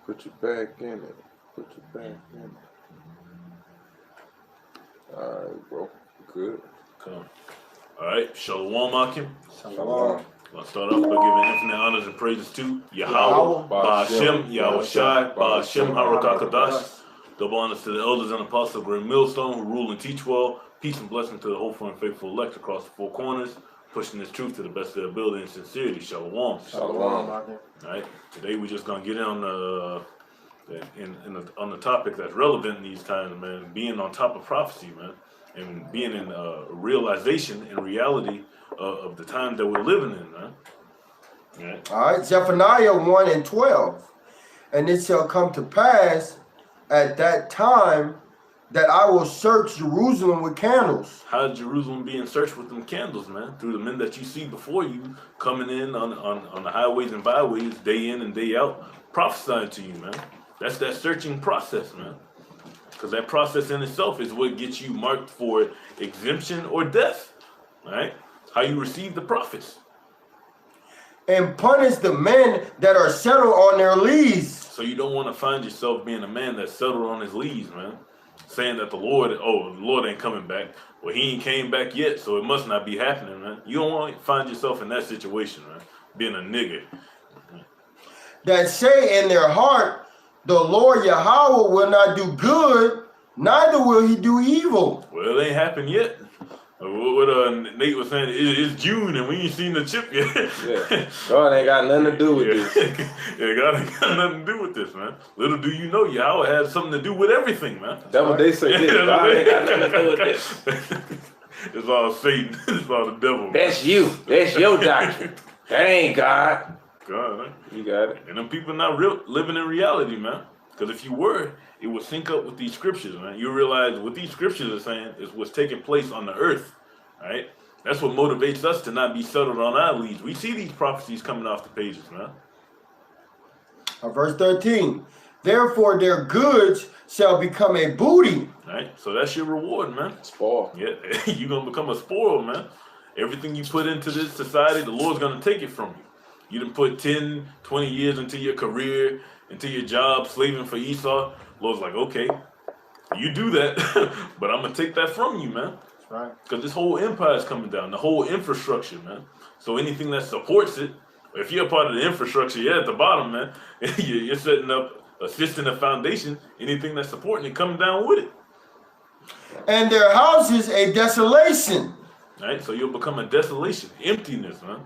Put your back in it. Put your back in it. Alright, bro. Good. Come. Alright, Shalom Akim. Shalom. I'll start off by giving infinite honors and praises to Yahweh, Ba'ashem, Yahweh Shai, Ba'ashem, Harakakadash. Double honors to the elders and apostles of Great Millstone who rule and teach well. Peace and blessing to the hopeful and faithful elect across the four corners, pushing this truth to the best of their ability and sincerity. Shalom. Shalom. Alright, today we're just gonna get in on the topic that's relevant in these times, man. Being on top of prophecy, man, and being in realization and reality of the time that we're living in, man. Right. All right, Zephaniah 1:12. And it shall come to pass at that time that I will search Jerusalem with candles. How Jerusalem being searched with them candles, man? Through the men that you see before you coming in on the highways and byways, day in and day out, prophesying to you, man. That's that searching process, man. Because that process in itself is what gets you marked for exemption or death, right? How you receive the prophets. And punish the men that are settled on their lees. So you don't want to find yourself being a man that's settled on his lees, man. Saying that the Lord ain't coming back. Well, he ain't came back yet, so it must not be happening, man. You don't want to find yourself in that situation, man. Being a nigga. That say in their heart, the Lord Yahweh will not do good, neither will he do evil. Well, it ain't happened yet. What Nate was saying, it's June and we ain't seen the chip yet. Yeah. God ain't got nothing to do with this. Yeah, God ain't got nothing to do with this, man. Little do you know, Yahweh has something to do with everything, man. That's what they say. Yeah, God ain't got nothing to do with this. It's all Satan. It's all the devil, man. That's you. That's your doctrine. That ain't God. God, man. You got it. And them people not living in reality, man. Because if you were, it would sync up with these scriptures, man. You realize what these scriptures are saying is what's taking place on the earth, right? That's what motivates us to not be settled on our leads. We see these prophecies coming off the pages, man. Verse 13. Therefore their goods shall become a booty. Right? So that's your reward, man. Spoil. Yeah, you're going to become a spoil, man. Everything you put into this society, the Lord's going to take it from you. You done put 10, 20 years into your career, into your job, slaving for Esau. Lord's like, okay, you do that, but I'm going to take that from you, man. That's right. Because this whole empire is coming down, the whole infrastructure, man. So anything that supports it, if you're a part of the infrastructure, you're at the bottom, man. You're setting up, assisting the foundation, anything that's supporting it, coming down with it. And their houses a desolation. Right? So you'll become a desolation, emptiness, man.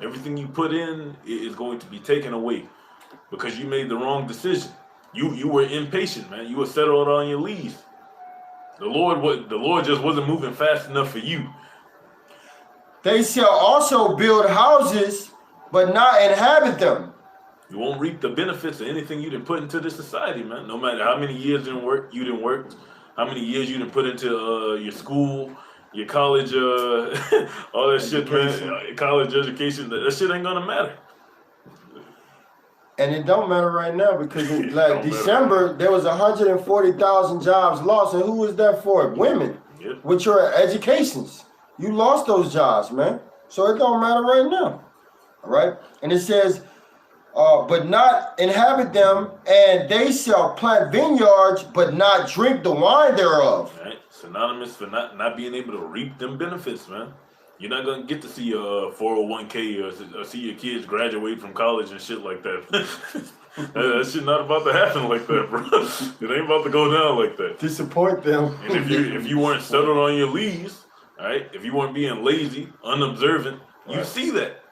Everything you put in is going to be taken away because you made the wrong decision. You were impatient, man. You were settled on your leaves. The Lord just wasn't moving fast enough for you. They shall also build houses, but not inhabit them. You won't reap the benefits of anything you didn't put into this society, man. No matter how many years you didn't work, how many years you didn't put into your school, your college, all that shit, man. College education, that shit ain't gonna matter. And it don't matter right now because in like December, there was 140,000 jobs lost. And who was that for? Women. Yep. With your educations. You lost those jobs, man. So it don't matter right now. All right. And it says, but not inhabit them, and they shall plant vineyards, but not drink the wine thereof. Right. Synonymous for not being able to reap them benefits, man. You're not gonna get to see your 401k or see your kids graduate from college and shit like that. That shit not about to happen like that, bro. It ain't about to go down like that. Disappoint them. And if you weren't settled on your leaves, right? If you weren't being lazy, unobservant, you see that.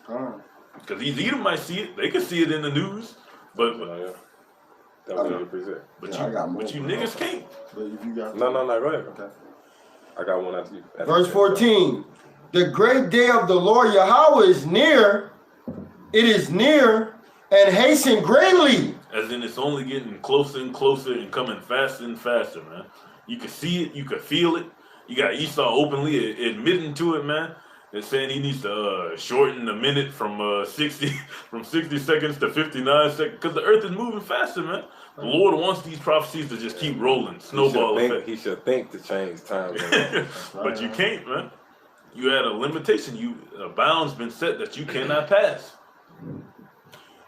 Because these Edomites see it. They can see it in the news, but That was 100%. But you niggas can't. But if you got No, go ahead. Okay. I got one after you. Verse 14. The great day of the Lord Yahweh is near. It is near and hasten greatly. As in, it's only getting closer and closer and coming faster and faster, man. You can see it. You can feel it. You got Esau openly admitting to it, man. They're saying he needs to shorten the minute from 60 seconds to 59 seconds because the earth is moving faster, man. The Lord wants these prophecies to just keep rolling, snowball effect. He should think to change time. But you can't, man. You had a limitation. A bound's been set that you cannot pass.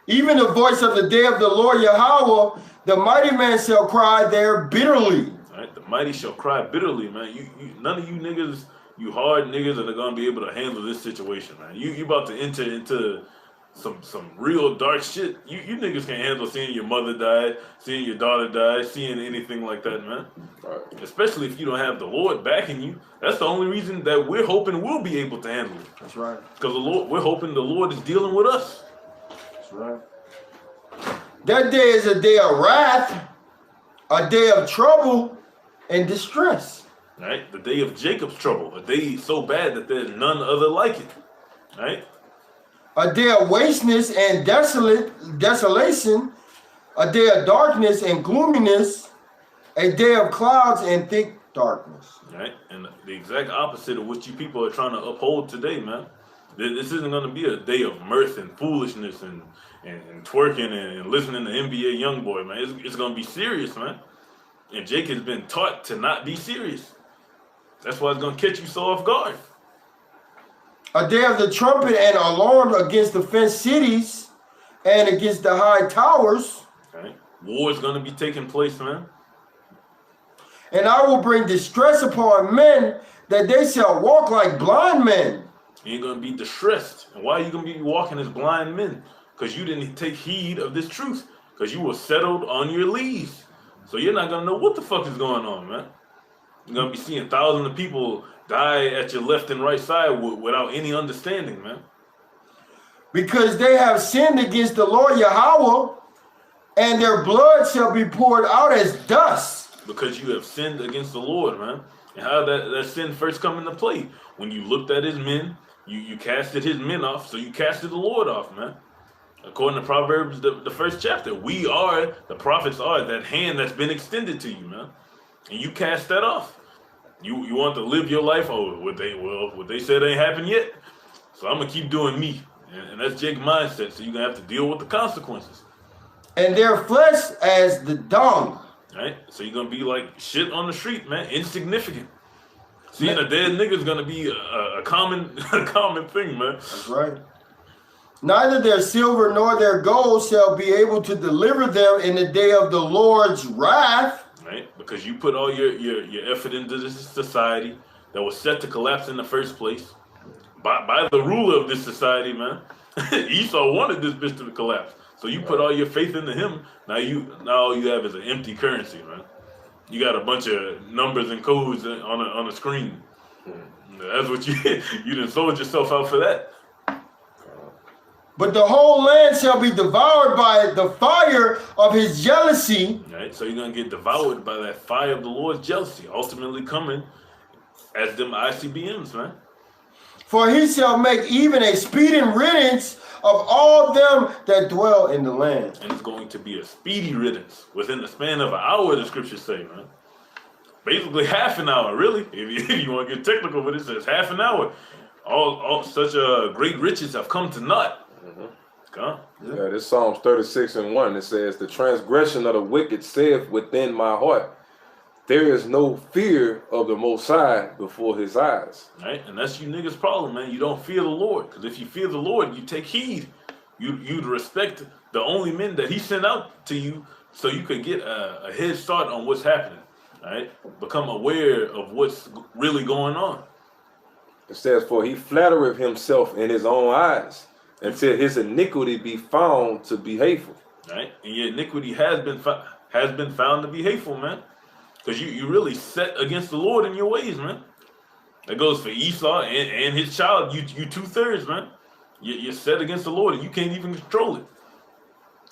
Even the voice of the day of the Lord Yahweh, the mighty man shall cry there bitterly. Right? The mighty shall cry bitterly, man. None of you niggas, you hard niggas are gonna be able to handle this situation, man. You about to enter into some real dark shit. You niggas can't handle seeing your mother die, seeing your daughter die, seeing anything like that, man. Right. Especially if you don't have the Lord backing you. That's the only reason that we're hoping we'll be able to handle it. That's right. Because we're hoping the Lord is dealing with us. That's right. That day is a day of wrath, a day of trouble and distress. Right? The day of Jacob's trouble. A day so bad that there's none other like it. Right? A day of wasteness and desolation, a day of darkness and gloominess, a day of clouds and thick darkness. Right? And the exact opposite of what you people are trying to uphold today, man. This isn't going to be a day of mirth and foolishness and twerking and listening to NBA Youngboy, man. It's going to be serious, man. And Jake has been taught to not be serious. That's why it's going to catch you so off guard. A day of the trumpet and alarm against the fenced cities and against the high towers. Right? War is going to be taking place, man. And I will bring distress upon men that they shall walk like blind men. You're going to be distressed. And why are you going to be walking as blind men? Because you didn't take heed of this truth. Because you were settled on your lees. So you're not going to know what the fuck is going on, man. You're going to be seeing thousands of people die at your left and right side without any understanding, man. Because they have sinned against the Lord Yahweh, and their blood shall be poured out as dust. Because you have sinned against the Lord, man. And how that sin first come into play? When you looked at his men, you casted his men off, so you casted the Lord off, man. According to Proverbs, the first chapter, the prophets are that hand that's been extended to you, man. And you cast that off. You want to live your life? Oh, what they said ain't happened yet. So I'm going to keep doing me. And that's Jake's mindset. So you're going to have to deal with the consequences. And their flesh as the dung. Right? So you're going to be like shit on the street, man. Insignificant. Seeing a dead nigga is going to be a common thing, man. That's right. Neither their silver nor their gold shall be able to deliver them in the day of the Lord's wrath. Right? Because you put all your effort into this society that was set to collapse in the first place by the ruler of this society, man. Esau wanted this bitch to collapse. So you put all your faith into him. Now all you have is an empty currency, man. You got a bunch of numbers and codes on a screen. That's what you done sold yourself out for that. But the whole land shall be devoured by the fire of his jealousy. Right, so you're going to get devoured by that fire of the Lord's jealousy, ultimately coming as them ICBMs, man. For he shall make even a speeding riddance of all them that dwell in the land. And it's going to be a speedy riddance within the span of an hour, the scriptures say, man. Basically half an hour, really. If you want to get technical with it, it says half an hour. All such great riches have come to naught. Mm-hmm. Yeah, this Psalms 36:1, it says, the transgression of the wicked saith within my heart, there is no fear of the Most High before his eyes. Right, and that's you niggas' problem, man. You don't fear the Lord. Because if you fear the Lord, you take heed. You'd respect the only men that he sent out to you so you could get a head start on what's happening. Right? Become aware of what's really going on. It says, for he flattereth himself in his own eyes, until his iniquity be found to be hateful. Right? And your iniquity has been found to be hateful, man. Because you really set against the Lord in your ways, man. That goes for Esau and his child. You 2/3, man. You're set against the Lord and you can't even control it.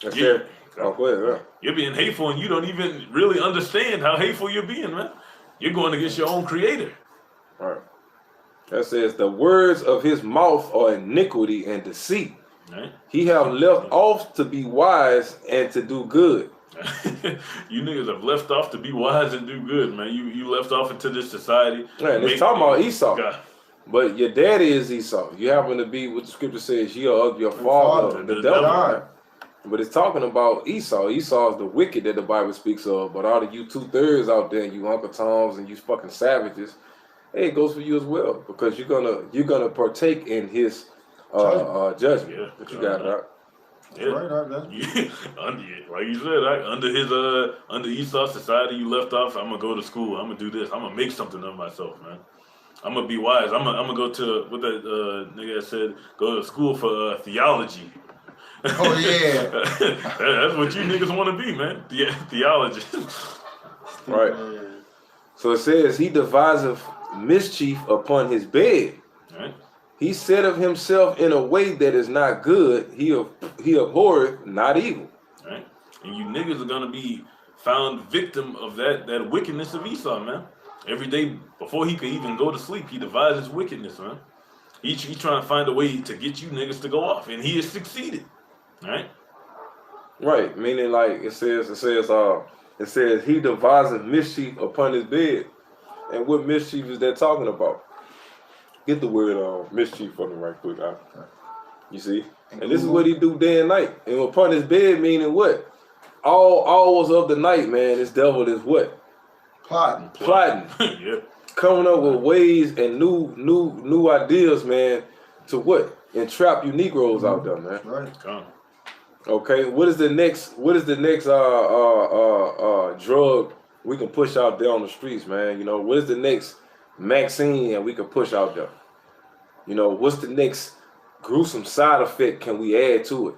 That's it. Oh, go ahead, yeah. You're being hateful and you don't even really understand how hateful you're being, man. You're going against your own creator. All right. That says, the words of his mouth are iniquity and deceit. Right. He have left off to be wise and to do good. You niggas have left off to be wise and do good, man. You left off into this society. Man, it's talking about Esau. God. But your daddy is Esau. You happen to be what the scripture says, you are of your father, the devil. Right? But it's talking about Esau. Esau is the wicked that the Bible speaks of. But all of you 2/3 out there, you Uncle Toms and you fucking savages, hey, it goes for you as well, because you're gonna partake in his judgment. Yeah, that you got, right? Yeah. Right, like you said, under Esau's society you left off, I'm gonna go to school, I'm gonna do this, I'm gonna make something of myself, man. I'm gonna be wise. I'm gonna go to what that nigga said. Go to school for theology. Oh yeah, that's what you niggas want to be, man. Theologists. Right. So it says he deviseth mischief upon his bed. Right. He said of himself in a way that is not good. He abhorreth not evil. Right. And you niggas are gonna be found victim of that wickedness of Esau, man. Every day before he could even go to sleep, he devises wickedness, man. He's trying to find a way to get you niggas to go off, and he has succeeded. Right? Right. Meaning, like it says he deviseth mischief upon his bed. And what mischief is that talking about? Get the word mischief for me right quick. You see? And this is what he do day and night. And upon his bed, meaning what? All hours of the night, man, this devil is what? Plotting. Yeah. Coming up with ways and new ideas, man, to what? Entrap you Negroes out there, man. right. Okay, what is the next drug we can push out there on the streets, man? You know, what is the next vaccine that we can push out there? You know, what's the next gruesome side effect can we add to it?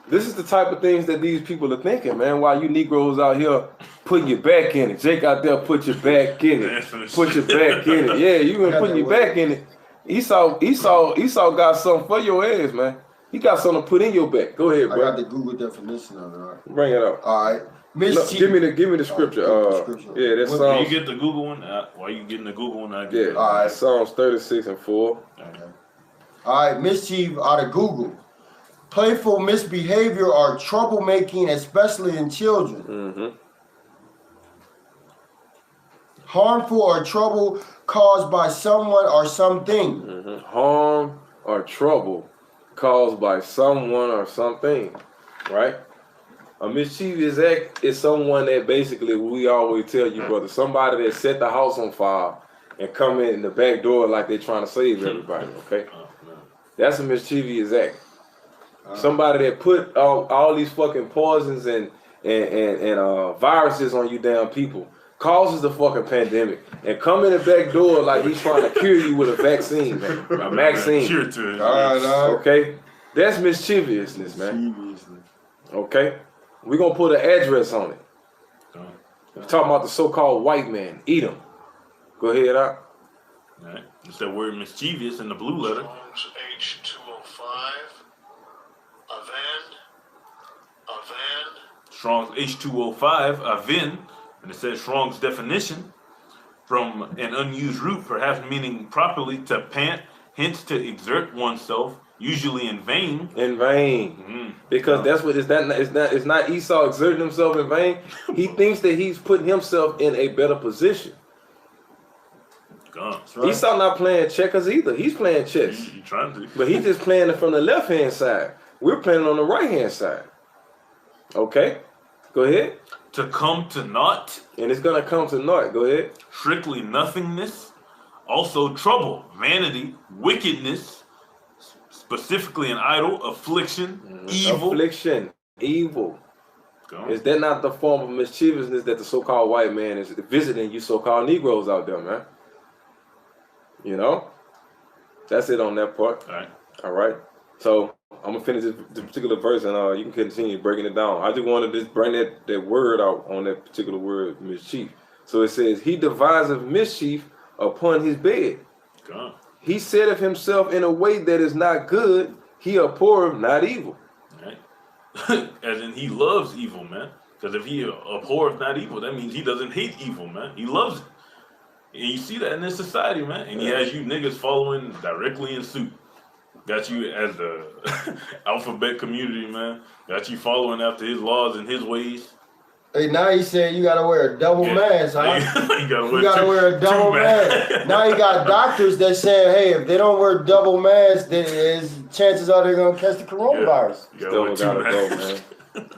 This is the type of things that these people are thinking, man. While you Negroes out here putting your back in it. Jake out there put your back in it. Put your back in it. Yeah, you been putting your back in it. Esau got something for your ass, man. He got something to put in your back. Go ahead, bro. I got the Google definition of it. All right. Bring it up. All right. No, give me the scripture. Yeah, that's Psalms. You get the Google one. Why you getting the Google one? All right. Psalms 36:4. Okay. All right. Mischief out of Google. Playful misbehavior or troublemaking, especially in children. Mm-hmm. Harmful or trouble caused by someone or something. Mm-hmm. Harm or trouble caused by someone or something, right? A mischievous act is someone that basically, we always tell you, brother, somebody that set the house on fire and come in the back door like they're trying to save everybody, okay? That's a mischievous act. Somebody that put all these fucking poisons and viruses on you damn people, causes the fucking pandemic, and come in the back door like he's trying to cure you with a vaccine, man. A vaccine. Okay? That's mischievousness, man. Okay? We're going to put an address on it. We're talking about the so-called white man. Eat him. Go ahead, out. All right. It's that word mischievous in the blue letter. Strong's H205. Avan. Strong's H205, Aven. And it says Strong's definition from an unused root, perhaps meaning properly to pant, hence to exert oneself, usually in vain. In vain. Mm-hmm. Because that's what it's not Esau exerting himself in vain. He thinks that he's putting himself in a better position. Right. Esau not playing checkers either. He's playing chess. He's trying to. But he's just playing it from the left-hand side. We're playing on the right-hand side. Okay? Go ahead. To come to naught. And it's going to come to naught. Go ahead. Strictly nothingness. Also trouble, vanity, wickedness, specifically an idol, affliction, evil. Affliction, evil. Is that not the form of mischievousness that the so-called white man is visiting you so-called Negroes out there, man? You know? That's it on that part. All right. All right. So I'm gonna finish this particular verse, and you can continue breaking it down. I just wanted to bring that word out on that particular word, mischief. So it says, he deviseth mischief upon his bed. God. He said of himself in a way that is not good, he abhorreth not evil. Right. As in he loves evil, man. Because if he abhorreth not evil, that means he doesn't hate evil, man. He loves it. And you see that in this society, man. And he has you niggas following directly in suit. Got you as the alphabet community, man. Got you following after his laws and his ways. Hey, now he said you gotta wear a double mask, huh? you gotta wear a double mask. Now you got doctors that say, hey, if they don't wear double masks, then chances are they're gonna catch the coronavirus. Yeah, you gotta go, man.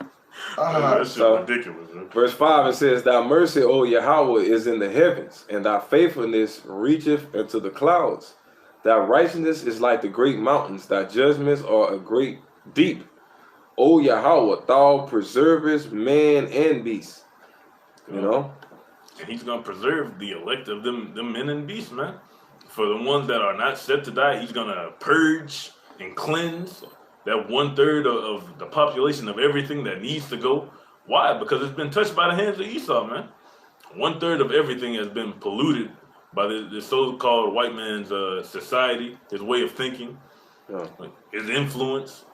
That's ridiculous, man. Verse 5, it says, thy mercy, O Yahweh, is in the heavens, and thy faithfulness reacheth into the clouds. Thy righteousness is like the great mountains, thy judgments are a great deep. O Yahweh, thou preservest man and beast. You know? And he's going to preserve the elect of them men and beasts, man. For the ones that are not set to die, he's going to purge and cleanse that 1/3 of the population of everything that needs to go. Why? Because it's been touched by the hands of Esau, man. 1/3 of everything has been polluted by the so-called white man's society, his way of thinking, his influence,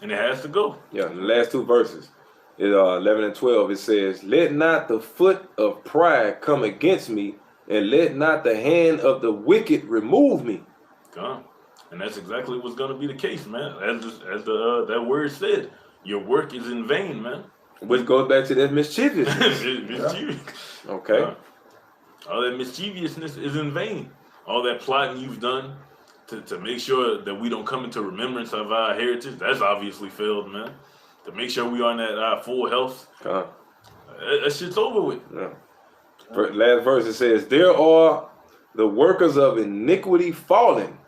and it has to go. Yeah, the last two verses, 11 and 12, it says, let not the foot of pride come against me, and let not the hand of the wicked remove me. Gone. And that's exactly what's going to be the case, man. As that word said, your work is in vain, man. Which goes back to that mischievousness. Mischievous. Okay. All that mischievousness is in vain. All that plotting you've done to make sure that we don't come into remembrance of our heritage, that's obviously failed, man. To make sure we are in that full health, that shit's over with. Yeah. Last verse, it says, there are the workers of iniquity fallen.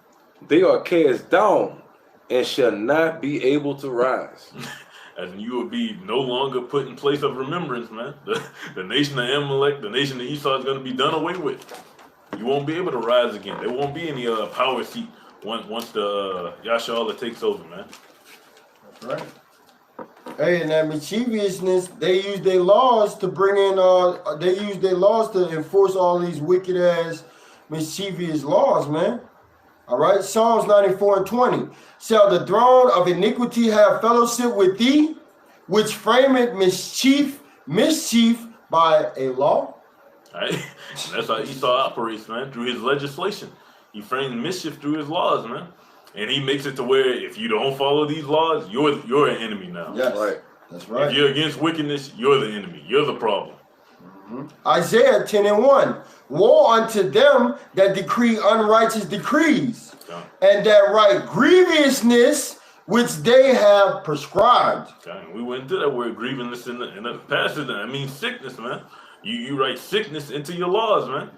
They are cast down and shall not be able to rise. As you will be no longer put in place of remembrance, man. The nation of Amalek, the nation of Esau is going to be done away with. You won't be able to rise again. There won't be any power seat once the Yasharallah takes over, man. That's right. Hey, and that mischievousness, they use their laws to bring in, they use their laws to enforce all these wicked ass mischievous laws, man. All right, Psalms 94 and 20. Shall the throne of iniquity have fellowship with thee, which frameth mischief by a law? All right? That's how Esau operates, man, through his legislation. He frames mischief through his laws, man. And he makes it to where if you don't follow these laws, you're an enemy now. Yes, right. That's right. If you're against wickedness, you're the enemy. You're the problem. Isaiah 10 and 1. Woe unto them that decree unrighteous decrees, and that write grievousness which they have prescribed. We went into that word grievousness in the passage. I mean sickness, man. You write sickness into your laws, man.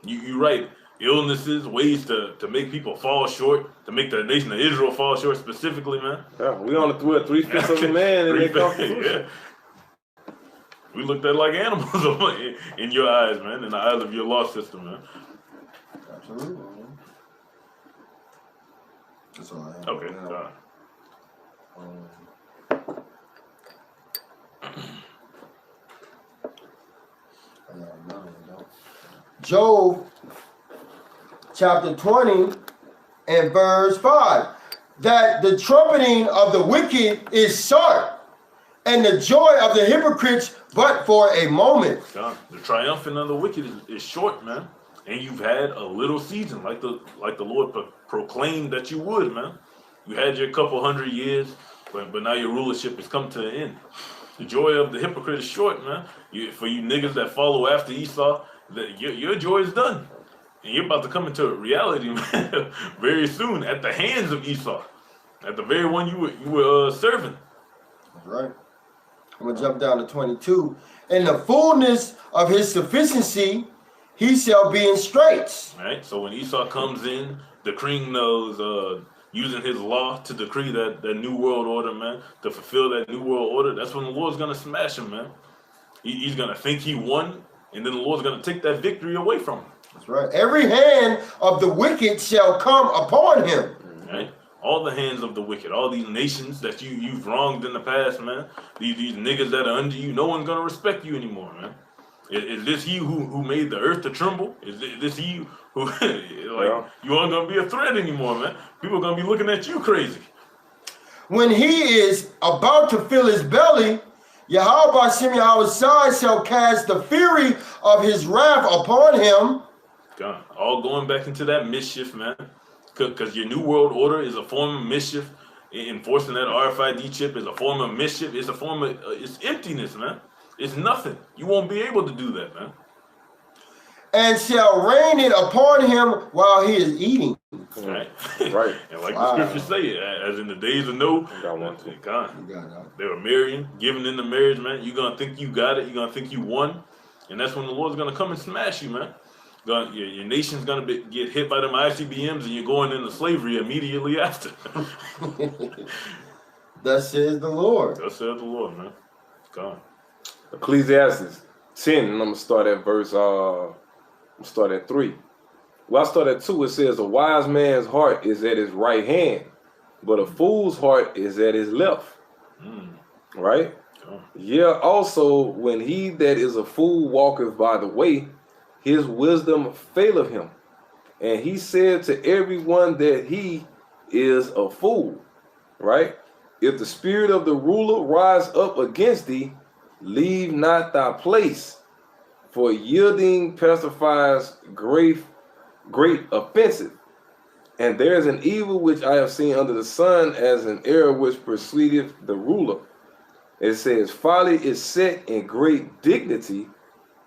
You write illnesses, ways to make people fall short, to make the nation of Israel fall short specifically, man. Yeah, we on the 3/5 of a man in their constitution. We looked at like animals in your eyes, man, in the eyes of your law system, man. Absolutely, man. That's all I have. Okay, Job chapter 20 and verse 5. That the trumpeting of the wicked is short, and the joy of the hypocrites but for a moment. The triumphant of the wicked is short, man. And you've had a little season, like the Lord proclaimed that you would, man. You had your couple 100 years, but now your rulership has come to an end. The joy of the hypocrite is short, man. For you niggas that follow after Esau, your joy is done. And you're about to come into reality, man, very soon at the hands of Esau, at the very one you were serving. That's right. I'm going to jump down to 22. In the fullness of his sufficiency, he shall be in straits. All right. So when Esau comes in, decreeing those, using his law to decree that new world order, man, to fulfill that new world order, that's when the Lord's going to smash him, man. He's going to think he won, and then the Lord's going to take that victory away from him. That's right. Every hand of the wicked shall come upon him. Right? All the hands of the wicked, all these nations that you've wronged in the past, man. These niggas that are under you, no one's gonna respect you anymore, man. Is this he who made the earth to tremble? Is this he who you aren't gonna be a threat anymore, man? People are gonna be looking at you crazy. When he is about to fill his belly, Yahweh Hashem Yahweh shall cast the fury of his wrath upon him. God, all going back into that mischief, man. Because your new world order is a form of mischief. Enforcing that RFID chip is a form of mischief. It's a form of it's emptiness, man. It's nothing. You won't be able to do that, man. And shall rain it upon him while he is eating. Right. Right. And like the scriptures say, as in the days of Noah, they were marrying, giving in the marriage, man. You're gonna think you got it. You're gonna think you won, and that's when the Lord's gonna come and smash you, man. Your nation's gonna get hit by them ICBMs, and you're going into slavery immediately after. Thus says the Lord. Thus says the Lord, man. Come. Ecclesiastes 10, and I'm gonna start at verse. I'm start at 3. Well, I start at 2. It says, "A wise man's heart is at his right hand, but a fool's heart is at his left." Right? Yeah. Also, when he that is a fool walketh by the way, his wisdom faileth him, and he said to everyone that he is a fool. Right? If the spirit of the ruler rise up against thee, leave not thy place, for yielding pacifies great offensive. And there is an evil which I have seen under the sun, as an error which persuadeth the ruler. It says, folly is set in great dignity,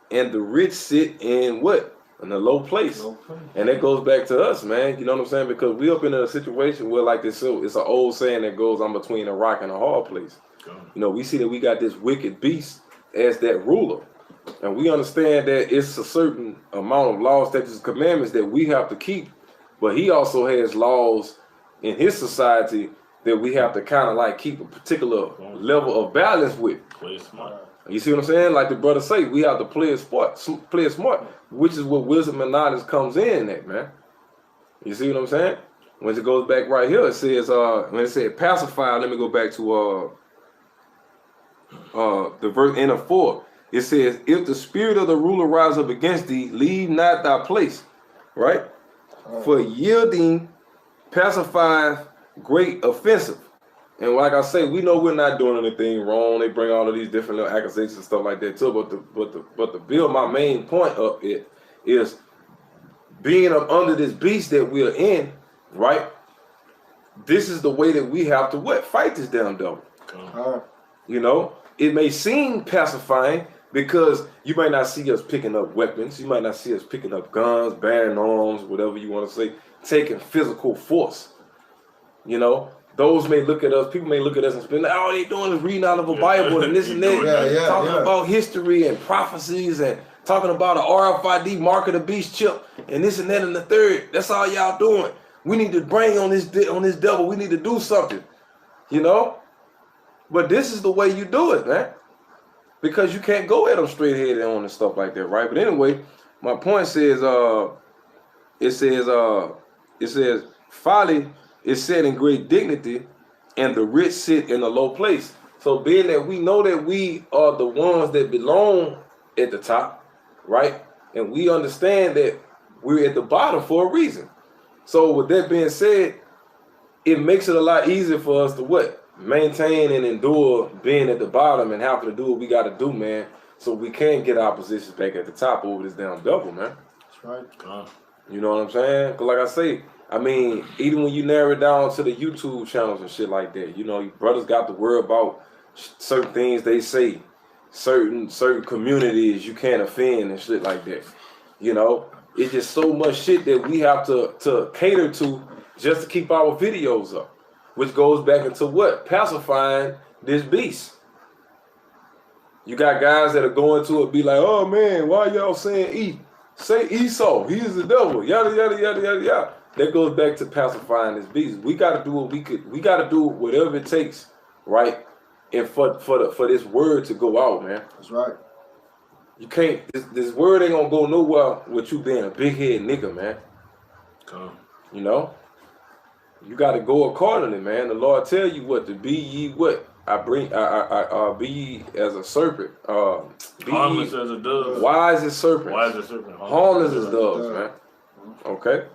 and the rich sit in what? In a low place. And that goes back to us, man. You know what I'm saying? Because we up in a situation where, like this, it's an old saying that goes, "I'm between a rock and a hard place." You know, we see that we got this wicked beast as that ruler. And we understand that it's a certain amount of laws, statutes, and commandments that we have to keep. But he also has laws in his society that we have to kind of like keep a particular level of balance with. Play smart. You see what I'm saying? Like the brother say, we have to play it smart, which is what wisdom and knowledge comes in at, man. You see what I'm saying? When it goes back right here, it says, when it said pacify, let me go back to the verse in 4. It says, if the spirit of the ruler rise up against thee, leave not thy place. Right? For yielding pacifies great offensive. And like I say, we know we're not doing anything wrong. They bring all of these different little accusations and stuff like that too. But to build my main point up, it is being up under this beast that we're in, right? This is the way that we have to what? Fight this damn devil. You know, it may seem pacifying because you might not see us picking up weapons. You might not see us picking up guns, bearing arms, whatever you want to say, taking physical force. You know, those may look at us, people may look at us and spend, all they doing is reading out of a Bible and this and that, talking about history and prophecies and talking about an RFID mark of the beast chip and this and that and the third. That's all y'all doing. We need to bring on this devil. We need to do something, you know? But this is the way you do it, man. Because you can't go at them straight headed on and stuff like that, right? But anyway, my point says, it says, folly is set in great dignity, and the rich sit in a low place. So being that we know that we are the ones that belong at the top, right? And we understand that we're at the bottom for a reason. So with that being said, it makes it a lot easier for us to what? Maintain and endure being at the bottom and having to do what we got to do, man, so we can get our positions back at the top over this damn devil, man. That's right. You know what I'm saying? Because like I say, I mean, even when you narrow it down to the YouTube channels and shit like that, you know, your brothers got to worry about certain things they say, certain communities you can't offend and shit like that. You know, it's just so much shit that we have to cater to just to keep our videos up, which goes back into what? Pacifying this beast. You got guys that are going to it, be like, oh man, why y'all saying E? Say Esau, he is the devil, yada, yada, yada, yada, yada. That goes back to pacifying this beast. We got to do what we could. We got to do whatever it takes, right? And for this word to go out, man. That's right. You can't. This word ain't gonna go nowhere with you being a big head nigga, man. You know. You got to go accordingly, man. The Lord tell you what to be. Ye what? Be ye as a serpent. Be harmless as a dove. Wise as serpents. Wise as serpent. Harmless as doves, man. Okay.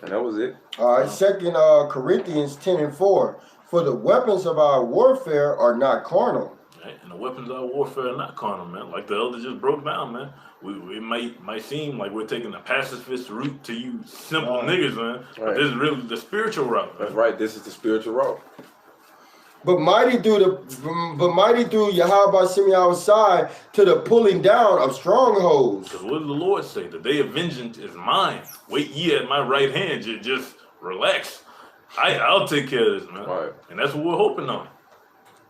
And that was it. All right, 2 Corinthians 10:4. For the weapons of our warfare are not carnal. Right. And the weapons of our warfare are not carnal, man. Like the elder just broke down, man. It might seem like we're taking the pacifist route to you simple niggas, man. But this is really the spiritual route, man. That's right. This is the spiritual route. But mighty through Yahweh Shemi our side to the pulling down of strongholds. Because what did the Lord say? The day of vengeance is mine. Wait ye at my right hand. Just relax. I'll take care of this, man. Right. And that's what we're hoping on.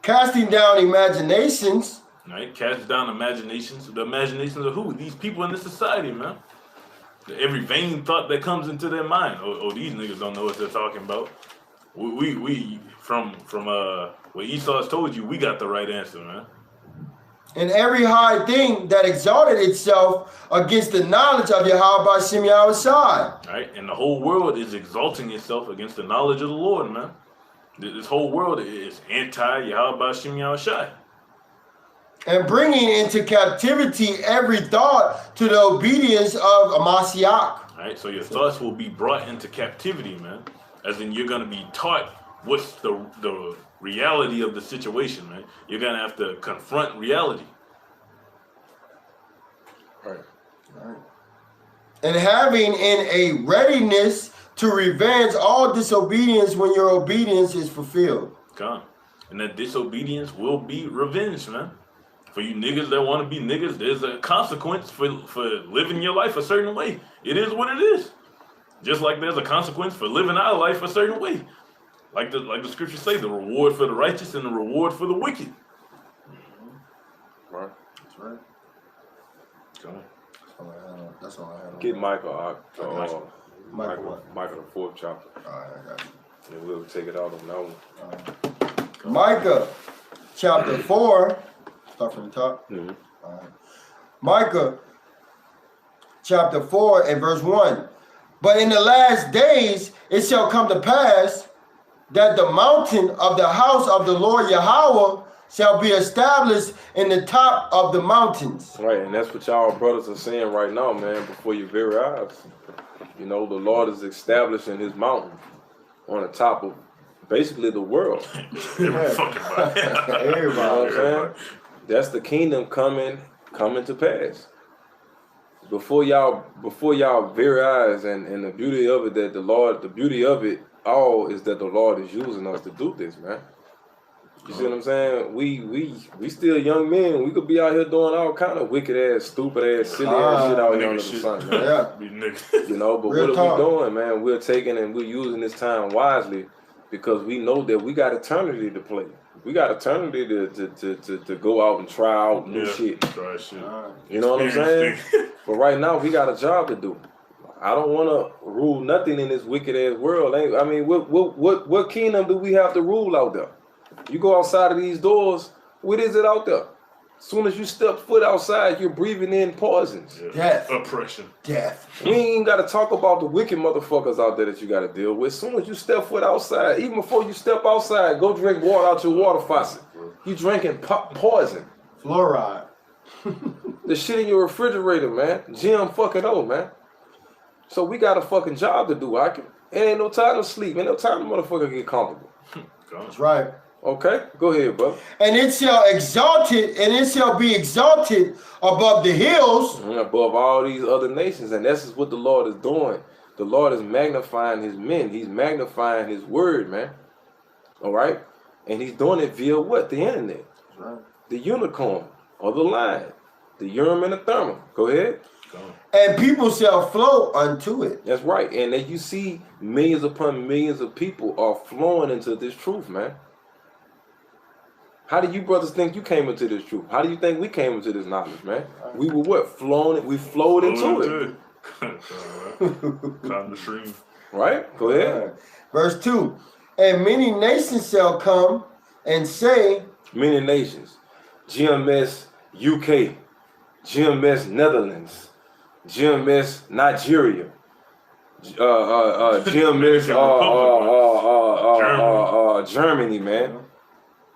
Casting down imaginations. Right? Cast down imaginations. The imaginations of who? These people in this society, man. Every vain thought that comes into their mind. Oh, these niggas don't know what they're talking about. We from Well, Esau has told you we got the right answer, man. And every high thing that exalted itself against the knowledge of Yahweh Bashim Yahushai. Right? And the whole world is exalting itself against the knowledge of the Lord, man. This whole world is anti-Yahweh Bashim Yahushai. And bringing into captivity every thought to the obedience of Amasiach. Right? So your thoughts will be brought into captivity, man. As in, you're going to be taught what's the reality of the situation, man. You're going to have to confront reality. Right. And having in a readiness to revenge all disobedience when your obedience is fulfilled. Come. And that disobedience will be revenged, man. For you niggas that want to be niggas, there's a consequence for living your life a certain way. It is what it is. Just like there's a consequence for living our life a certain way. Like the scriptures say, the reward for the righteous and the reward for the wicked. Right. That's right. Come. That's all I had. Get Michael Michael what? Michael the 4th chapter. All right, I got you. And we'll take it out on that one. Micah chapter 4. Start from the top. Mm-hmm. All right. Micah chapter 4 and verse 1. But in the last days it shall come to pass that the mountain of the house of the Lord Yahweh shall be established in the top of the mountains. Right, and that's what y'all brothers are saying right now, man, before your very eyes. You know, the Lord is establishing his mountain on the top of basically the world. Every fucking body. Everybody. You know what I'm saying? That's the kingdom coming to pass. Before y'all very eyes, and the beauty of it that the beauty of it all is that the Lord is using us to do this, man. You see what I'm saying? We still young men. We could be out here doing all kind of wicked ass, stupid ass, silly ass shit out here under the sun, man. Yeah. You know, but Real what talk. are we doing, man? We're taking and we're using this time wisely because we know that we got eternity to play. We got eternity to go out and try out new shit. Try shit. You know what I'm saying? But right now we got a job to do. I don't want to rule nothing in this wicked ass world. I mean, what kingdom do we have to rule out there? You go outside of these doors, what is it out there? As soon as you step foot outside, you're breathing in poisons. Yeah. Death. Oppression. Death. We ain't even got to talk about the wicked motherfuckers out there that you got to deal with. As soon as you step foot outside, even before you step outside, go drink water out your water faucet. You drinking poison. Fluoride. The shit in your refrigerator, man. Gm fucking O, man. So we got a fucking job to do, I can. It ain't no time to sleep. Ain't no time to motherfucker get comfortable. That's right. Okay? Go ahead, bro. And it shall be exalted above the hills. Above all these other nations. And this is what the Lord is doing. The Lord is magnifying his men. He's magnifying his word, man. All right? And he's doing it via what? The internet. That's right. The unicorn or the lion. The Urim and the Thummim. Go ahead. And people shall flow unto it. That's right. And then you see millions upon millions of people are flowing into this truth, man. How do you brothers think you came into this truth? How do you think we came into this knowledge, man? We were what? We flowed into it. Caught in the stream. Right? Go ahead. Right. Verse 2. And many nations shall come and say. Many nations. GMS UK. GMS Netherlands. GMS Nigeria. GMS Germany, man.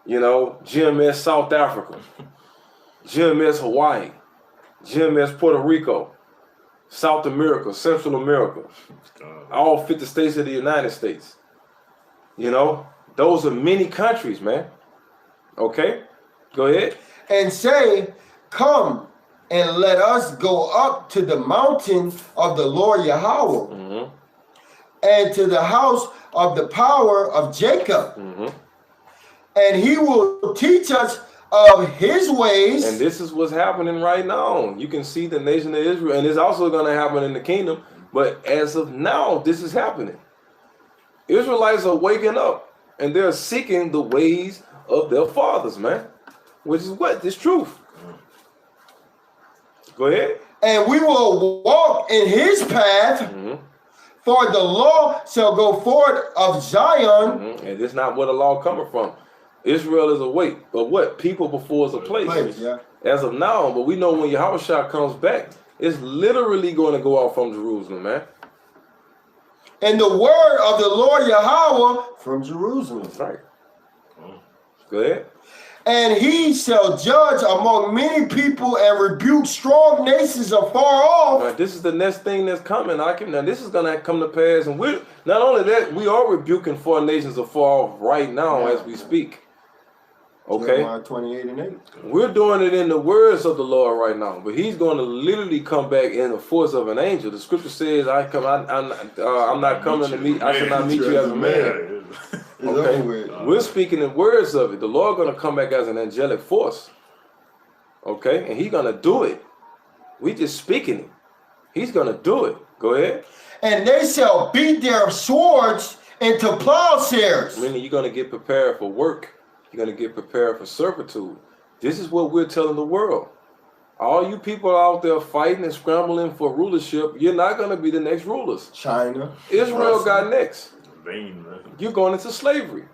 You know, GMS South Africa, GMS Hawaii, GMS Puerto Rico, South America, Central America, all 50 states of the United States. You know, those are many countries, man. Okay, go ahead. And say, come and let us go up to the mountain of the Lord Yahweh, and to the house of the power of Jacob. And he will teach us of his ways. And this is what's happening right now. You can see the nation of Israel, and it's also going to happen in the kingdom. But as of now, this is happening. Israelites are waking up, and they're seeking the ways of their fathers, man. Which is what? This truth. Go ahead. And we will walk in his path, for the law shall go forth of Zion. And this is not where the law coming from. Israel is a weight, but what? People before is a place. Yeah. As of now, but we know when Yahushua comes back, it's literally going to go out from Jerusalem, man. And the word of the Lord Yahweh from Jerusalem. That's right. Go ahead. And he shall judge among many people and rebuke strong nations afar off. Right, this is the next thing that's coming. Now this is going to come to pass. And we're not only that, we are rebuking foreign nations afar off right now as we speak. Okay? Jeremiah 28 and 8. We're doing it in the words of the Lord right now. But he's going to literally come back in the force of an angel. The scripture says, I'm not coming to meet, I shall not meet you as a man. Okay, we're speaking in words of it. The Lord going to come back as an angelic force. Okay, and he's going to do it. We just speaking it. He's going to do it. Go ahead. And they shall beat their swords into plowshares. Meaning you're going to get prepared for work. You're going to get prepared for servitude. This is what we're telling the world. All you people out there fighting and scrambling for rulership, you're not going to be the next rulers. China. Israel got next. Vain, man. You're going into slavery.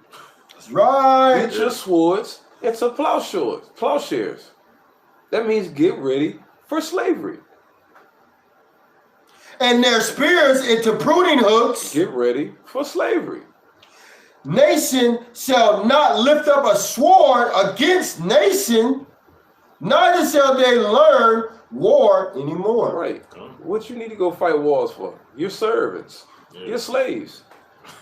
That's right. Get your swords into plowshares. That means get ready for slavery. And their spears into pruning hooks. Get ready for slavery. Nation shall not lift up a sword against nation, neither shall they learn war anymore. Right. What you need to go fight wars for? Your servants. Your slaves.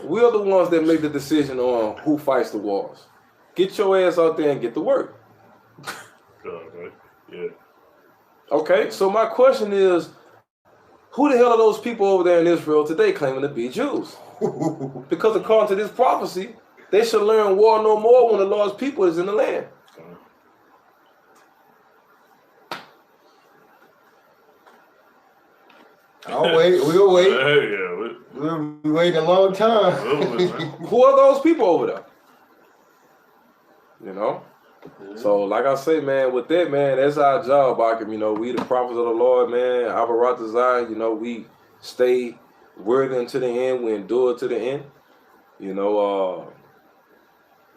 We're the ones that make the decision on who fights the wars. Get your ass out there and get to work. Yeah. Okay, so my question is, who the hell are those people over there in Israel today claiming to be Jews? Because according to this prophecy, they should learn war no more when the Lord's people is in the land. I'll wait. We'll wait. Yeah, We'll be waiting a long time. Who are those people over there? You know? So, like I say, man, with that, man, that's our job, Akim. You know, we the prophets of the Lord, man. Abarat Zion, you know, we stay worthy unto the end. We endure to the end. You know,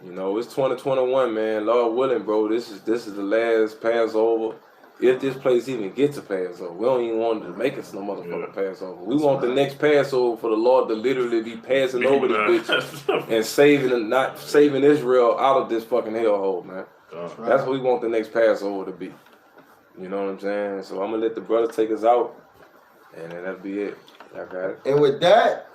it's 2021, man. Lord willing, bro. This is the last Passover. If this place even gets a Passover, we don't even want to make it no motherfucking Passover. We want the next Passover for the Lord to literally be passing over this bitch and saving Israel out of this fucking hellhole, man. That's what we want the next Passover to be. You know what I'm saying? So I'm gonna let the brother take us out, and then that'll be it. I got it. And with that,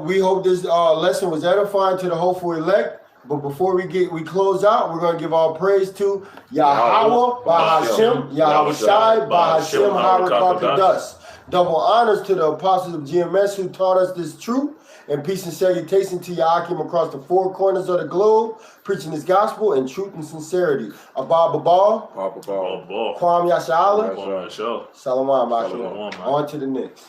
we hope this lesson was edifying to the hopeful elect. But before we close out, we're going to give all praise to Yahweh, Bahashem, Yahweh Shai, Bahashem, Harakakadas. Double honors to the apostles of GMS who taught us this truth. And peace and salutation to Yahakim across the four corners of the globe, preaching his gospel in truth and sincerity. Abba Babal, Kwam Yashala, Salam. On to the next.